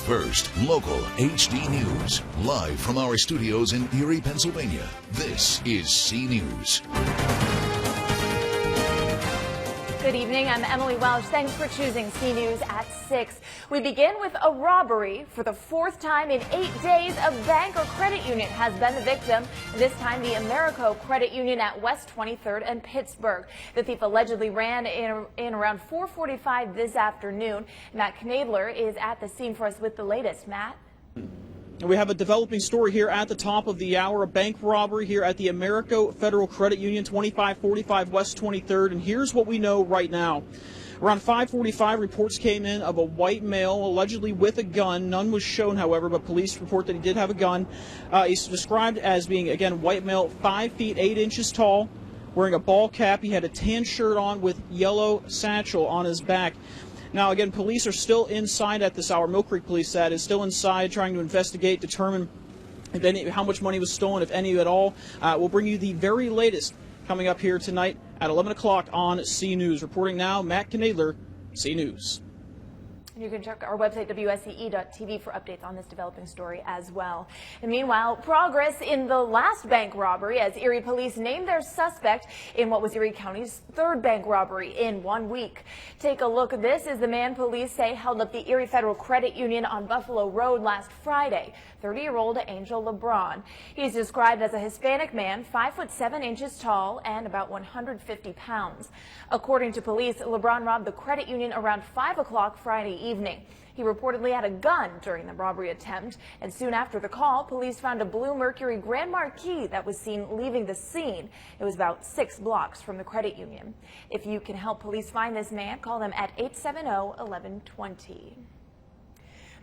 first, local HD News. Live from our studios in Erie, Pennsylvania, this is C News. Good evening, I'm Emily Welsh. Thanks for choosing C News at 6. We begin with a robbery. For the fourth time in 8 days, a bank or credit union has been the victim. This time, the Americo Credit Union at West 23rd and Pittsburgh. The thief allegedly ran in around 4:45 this afternoon. Matt Knadler is at the scene for us with the latest. Matt? We have a developing story here at the top of the hour, a bank robbery here at the Americo Federal Credit Union, 2545 West 23rd, and here's what we know right now. Around 5:45, reports came in of a white male allegedly with a gun. None was shown, however, but police report that he did have a gun. He's described as being, again, white male, 5 feet 8 inches tall, wearing a ball cap. He had a tan shirt on with yellow satchel on his back. Now, again, police are still inside at this hour. Mill Creek Police, that is, still inside trying to investigate, determine if how much money was stolen, if any at all. We'll bring you the very latest coming up here tonight at 11 o'clock on C News. Reporting now, Matt Knadler, C News. You can check our website, WSCE.TV, for updates on this developing story as well. And meanwhile, progress in the last bank robbery as Erie police named their suspect in what was Erie County's third bank robbery in 1 week. Take a look. This is the man police say held up the Erie Federal Credit Union on Buffalo Road last Friday, 30-year-old Angel LeBron. He's described as a Hispanic man, 5'7" tall and about 150 pounds. According to police, LeBron robbed the credit union around 5 o'clock Friday evening. He reportedly had a gun during the robbery attempt, and soon after the call, police found a blue Mercury Grand Marquis that was seen leaving the scene. It was about 6 blocks from the credit union. If you can help police find this man, call them at 870-1120.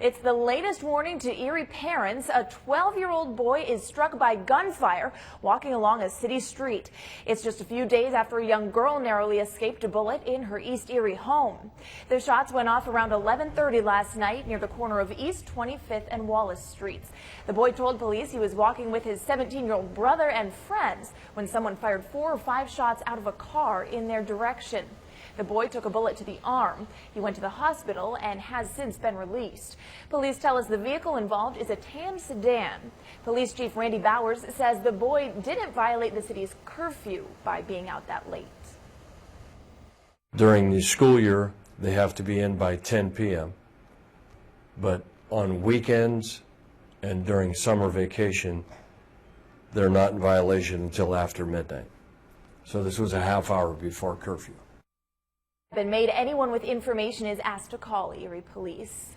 It's the latest warning to Erie parents. A 12-year-old boy is struck by gunfire walking along a city street. It's just a few days after a young girl narrowly escaped a bullet in her East Erie home. The shots went off around 11:30 last night near the corner of East 25th and Wallace Streets. The boy told police he was walking with his 17-year-old brother and friends when someone fired 4 or 5 shots out of a car in their direction. The boy took a bullet to the arm. He went to the hospital and has since been released. Police tell us the vehicle involved is a tan sedan. Police Chief Randy Bowers says the boy didn't violate the city's curfew by being out that late. During the school year, they have to be in by 10 p.m. But on weekends and during summer vacation, they're not in violation until after midnight. So this was a half hour before curfew. Been made. Anyone with information is asked to call Erie Police.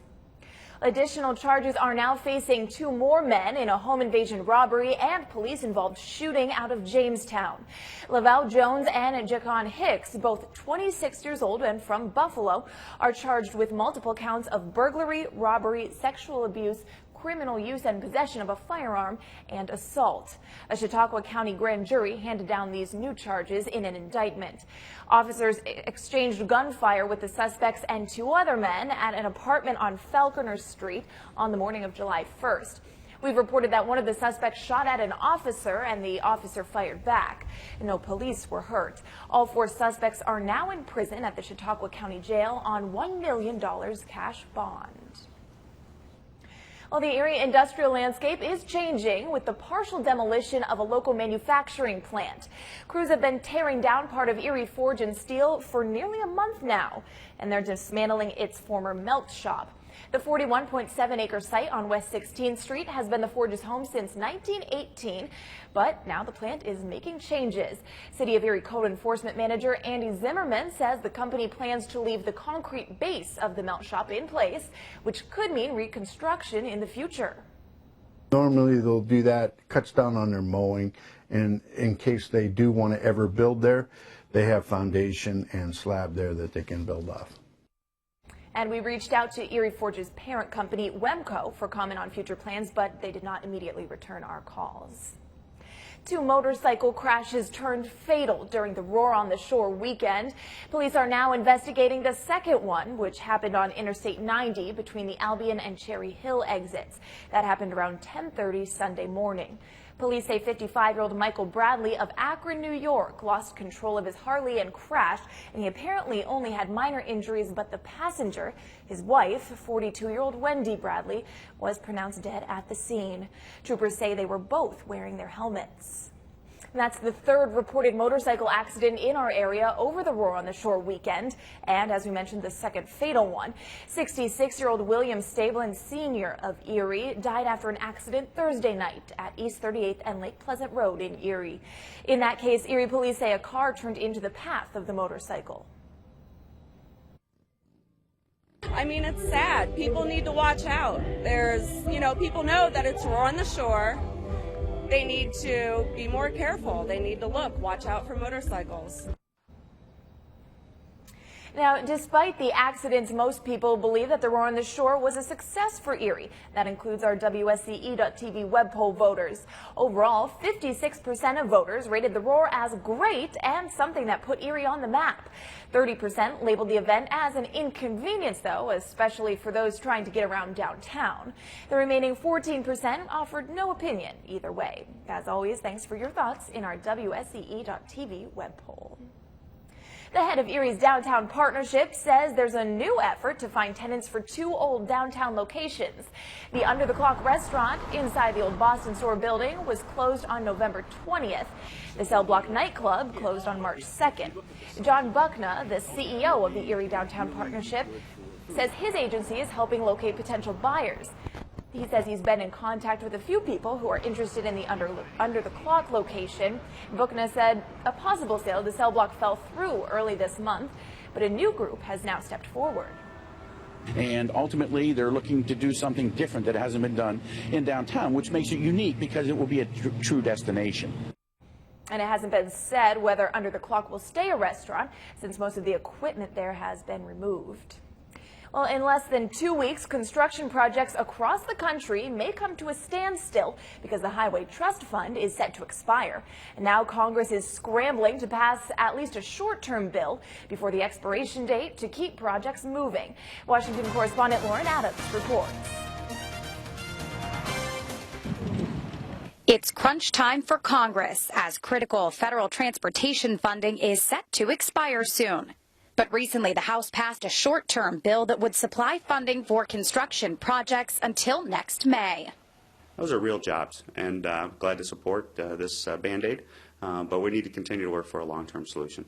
Additional charges are now facing 2 more men in a home invasion robbery and police-involved shooting out of Jamestown. Lavelle Jones and Jacon Hicks, both 26 years old and from Buffalo, are charged with multiple counts of burglary, robbery, sexual abuse, criminal use and possession of a firearm, and assault. A Chautauqua County grand jury handed down these new charges in an indictment. Officers exchanged gunfire with the suspects and 2 other men at an apartment on Falconer Street on the morning of July 1st. We've reported that one of the suspects shot at an officer and the officer fired back. No police were hurt. All 4 suspects are now in prison at the Chautauqua County Jail on $1 million cash bond. Well, the Erie industrial landscape is changing with the partial demolition of a local manufacturing plant. Crews have been tearing down part of Erie Forge and Steel for nearly a month now, and they're dismantling its former melt shop. The 41.7-acre site on West 16th Street has been the Forge's home since 1918, but now the plant is making changes. City of Erie Code Enforcement Manager Andy Zimmerman says the company plans to leave the concrete base of the melt shop in place, which could mean reconstruction in the future. Normally they'll do that, cuts down on their mowing, and in case they do want to ever build there, they have foundation and slab there that they can build off. And we reached out to Erie Forge's parent company, Wemco, for comment on future plans, but they did not immediately return our calls. 2 motorcycle crashes turned fatal during the Roar on the Shore weekend. Police are now investigating the second one, which happened on Interstate 90 between the Albion and Cherry Hill exits. That happened around 10:30 Sunday morning. Police say 55-year-old Michael Bradley of Akron, New York, lost control of his Harley and crashed, and he apparently only had minor injuries, but the passenger, his wife, 42-year-old Wendy Bradley, was pronounced dead at the scene. Troopers say they were both wearing their helmets. And that's the third reported motorcycle accident in our area over the Roar on the Shore weekend. And as we mentioned, the second fatal one. 66-year-old William Stablen Sr. of Erie died after an accident Thursday night at East 38th and Lake Pleasant Road in Erie. In that case, Erie police say a car turned into the path of the motorcycle. I mean, it's sad. People need to watch out. People know that it's Roar on the Shore. They need to be more careful. They need to watch out for motorcycles. Now, despite the accidents, most people believe that the Roar on the Shore was a success for Erie. That includes our WSCE.TV web poll voters. Overall, 56% of voters rated the Roar as great and something that put Erie on the map. 30% labeled the event as an inconvenience, though, especially for those trying to get around downtown. The remaining 14% offered no opinion either way. As always, thanks for your thoughts in our WSCE.TV web poll. The head of Erie's downtown partnership says there's a new effort to find tenants for two old downtown locations. The Under the Clock restaurant inside the old Boston Store building was closed on November 20th. The Cell Block nightclub closed on March 2nd. John Buckna, the CEO of the Erie Downtown Partnership, says his agency is helping locate potential buyers. He says he's been in contact with a few people who are interested in the Under the Clock location. Buckna said a possible sale to Cell Block fell through early this month, but a new group has now stepped forward. And ultimately, they're looking to do something different that hasn't been done in downtown, which makes it unique because it will be a true destination. And it hasn't been said whether Under the Clock will stay a restaurant, since most of the equipment there has been removed. Well, in less than 2 weeks, construction projects across the country may come to a standstill because the Highway Trust Fund is set to expire. And now Congress is scrambling to pass at least a short-term bill before the expiration date to keep projects moving. Washington correspondent Lauren Adams reports. It's crunch time for Congress as critical federal transportation funding is set to expire soon. But recently, the House passed a short-term bill that would supply funding for construction projects until next May. Those are real jobs, and I'm glad to support this Band-Aid, but we need to continue to work for a long-term solution.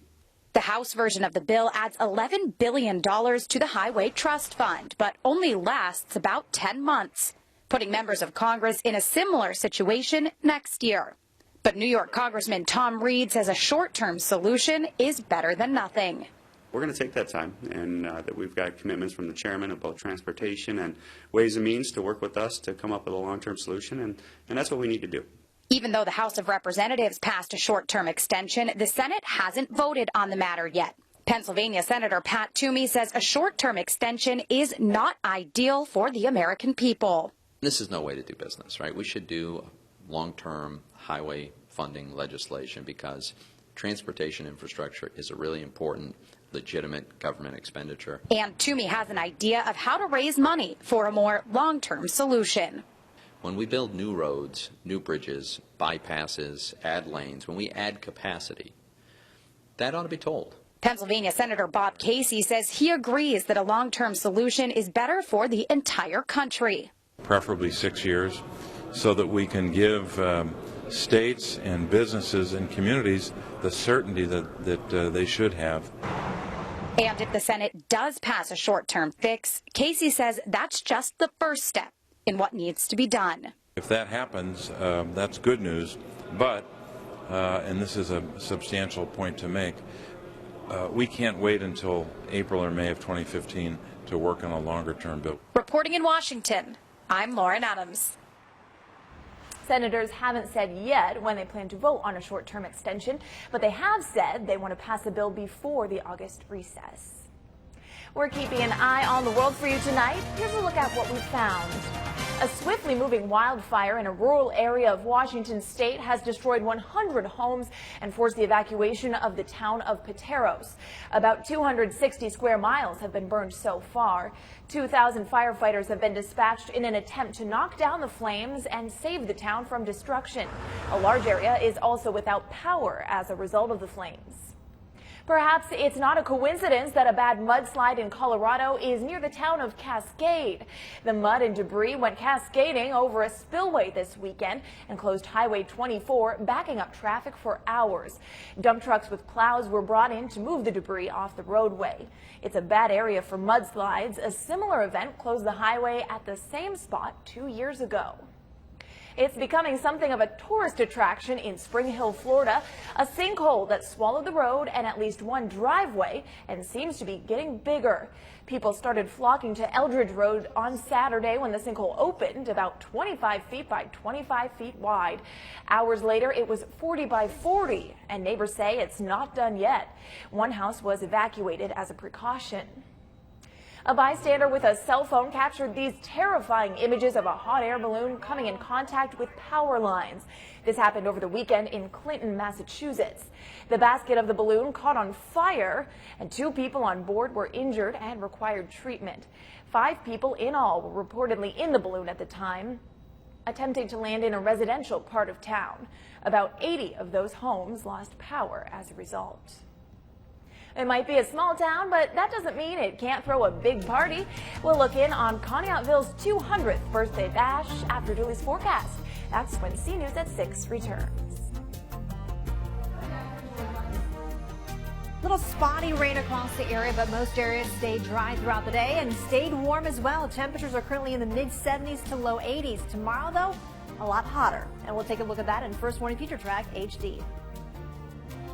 The House version of the bill adds $11 billion to the Highway Trust Fund, but only lasts about 10 months, putting members of Congress in a similar situation next year. But New York Congressman Tom Reed says a short-term solution is better than nothing. We're going to take that time, and that we've got commitments from the chairman of both transportation and Ways and Means to work with us to come up with a long-term solution, and that's what we need to do. Even though the House of Representatives passed a short-term extension, the Senate hasn't voted on the matter yet. Pennsylvania Senator Pat Toomey says a short-term extension is not ideal for the American people. This is no way to do business, right? We should do long-term highway funding legislation because transportation infrastructure is a really important, legitimate government expenditure. And Toomey has an idea of how to raise money for a more long-term solution. When we build new roads, new bridges, bypasses, add lanes, when we add capacity, that ought to be told. Pennsylvania Senator Bob Casey says he agrees that a long-term solution is better for the entire country. Preferably 6 years, so that we can give states and businesses and communities the certainty that they should have. And if the Senate does pass a short-term fix, Casey says that's just the first step in what needs to be done. If that happens, that's good news, but, and this is a substantial point to make, we can't wait until April or May of 2015 to work on a longer-term bill. Reporting in Washington, I'm Lauren Adams. Senators haven't said yet when they plan to vote on a short-term extension, but they have said they want to pass a bill before the August recess. We're keeping an eye on the world for you tonight. Here's a look at what we found. A swiftly moving wildfire in a rural area of Washington state has destroyed 100 homes and forced the evacuation of the town of Pateros. About 260 square miles have been burned so far. 2,000 firefighters have been dispatched in an attempt to knock down the flames and save the town from destruction. A large area is also without power as a result of the flames. Perhaps it's not a coincidence that a bad mudslide in Colorado is near the town of Cascade. The mud and debris went cascading over a spillway this weekend and closed Highway 24, backing up traffic for hours. Dump trucks with plows were brought in to move the debris off the roadway. It's a bad area for mudslides. A similar event closed the highway at the same spot 2 years ago. It's becoming something of a tourist attraction in Spring Hill, Florida. A sinkhole that swallowed the road and at least one driveway and seems to be getting bigger. People started flocking to Eldridge Road on Saturday when the sinkhole opened, about 25 feet by 25 feet wide. Hours later, it was 40 by 40, and neighbors say it's not done yet. One house was evacuated as a precaution. A bystander with a cell phone captured these terrifying images of a hot air balloon coming in contact with power lines. This happened over the weekend in Clinton, Massachusetts. The basket of the balloon caught on fire, and 2 people on board were injured and required treatment. 5 people in all were reportedly in the balloon at the time, attempting to land in a residential part of town. About 80 of those homes lost power as a result. It might be a small town, but that doesn't mean it can't throw a big party. We'll look in on Conneautville's 200th birthday bash after Julie's forecast. That's when CNews at 6 returns. Little spotty rain across the area, but most areas stayed dry throughout the day and stayed warm as well. Temperatures are currently in the mid-70s to low 80s. Tomorrow, though, a lot hotter. And we'll take a look at that in First Warning Future Track HD.